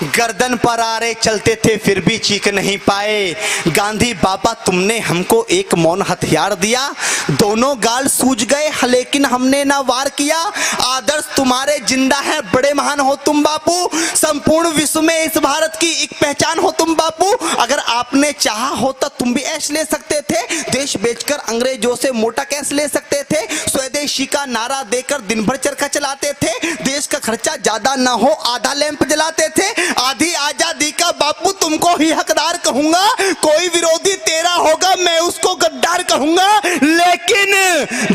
गर्दन पर आरे चलते थे फिर भी चीख नहीं पाए। गांधी बाबा तुमने हमको एक मौन हथियार दिया, दोनों गाल सूज गए लेकिन हमने ना वार किया। आदर्श तुम्हारे जिंदा है, बड़े महान हो तुम बापू, संपूर्ण विश्व में इस भारत की एक पहचान हो तुम बापू। अगर आपने चाहा होता तुम भी ऐश ले सकते थे, देश बेचकर अंग्रेजों से मोटा कैश ले सकते थे, स्वदेशी का नारा देकर दिन भर चरखा चलाते थे, देश का खर्चा ज्यादा ना हो आधा लैंप जलाते थे। आधी आजादी का बापू तुमको ही हकदार कहूंगा, कोई विरोधी तेरा होगा मैं उसको गद्दार कहूंगा। लेकिन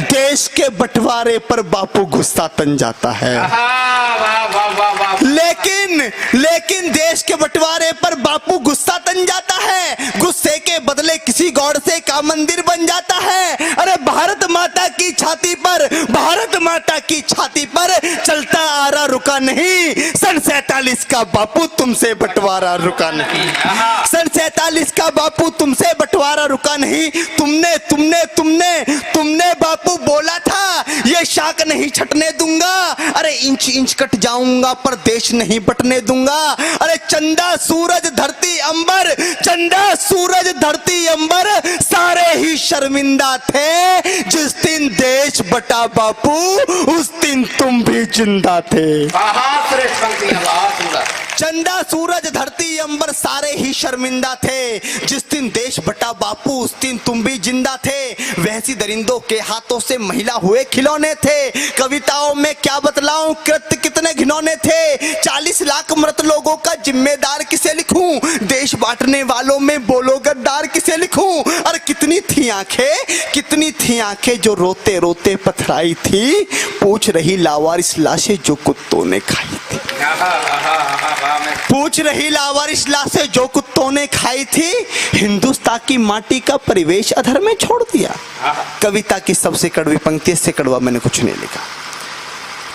देश के बंटवारे पर बापू गुस्सा तन जाता है। लेकिन देश के बंटवारे पर बापू गुस्सा तन जाता है, गुस्से के बदले किसी गौड़ से का मंदिर बन जाता है। अरे भारत माता की छाती पर, भारत माता की छाती पर चलता आ रहा रुका नहीं, सन 47 का बापू तुमसे बंटवारा रुका नहीं, सन 47 का बापू तुमसे बंटवारा रुका नहीं। तुमने तुमने तुमने तुमने बापू बोला था ये शाख नहीं छटने दूंगा, अरे इंच इंच कट जाऊंगा पर देश नहीं बटने दूंगा। अरे चंदा सूरज धरती अंबर, चंदा सूरज धरती अंबर सारे ही शर्मिंदा थे, जिस दिन देश बटा बापू उस दिन तुम भी जिंदा थे। चंदा सूरज धरती अंबर सारे ही शर्मिंदा थे, जिस दिन देश बटा बापू उस दिन तुम भी जिंदा थे। वैसी दरिंदों के हाथों से महिला हुए खिलौने थे, कविताओं में क्या बतलाऊं कृत्य कितने घिनौने थे। 40 लाख मृत लोगों का जिम्मेदार किसे लिखूं, देश बांटने वालों में बोलो गद्दार किसे लिखूं। और कितनी थी आंखें जो रोते रोते पथराई थी, पूछ रही लावारिस लाशें जो कुत्तों ने खाई थी, पूछ रही लावारिस लाशें जो कुत्तों ने खाई थी। हिंदुस्तान की माटी का परिवेश अधर में छोड़ दिया। कविता की सबसे कड़वी पंक्ति, इससे कड़वा मैंने कुछ नहीं लिखा,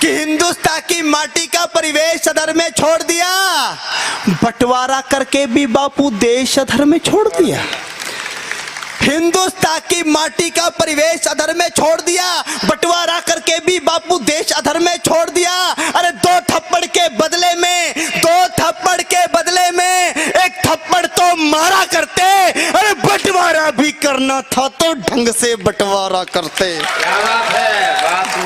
कि हिंदुस्तान की माटी का परिवेश अधर में छोड़ दिया, बंटवारा करके भी बापू देश अधर में छोड़ दिया। हिंदुस्तान की माटी का परिवेश अधर में छोड़ दिया, बंटवारा करके भी बापू देश अधर में छोड़ दिया। अरे दो थप्पड़ के बदले में एक थप्पड़ तो मारा करते, अरे बंटवारा भी करना था तो ढंग से बंटवारा करते। क्या बात है, बात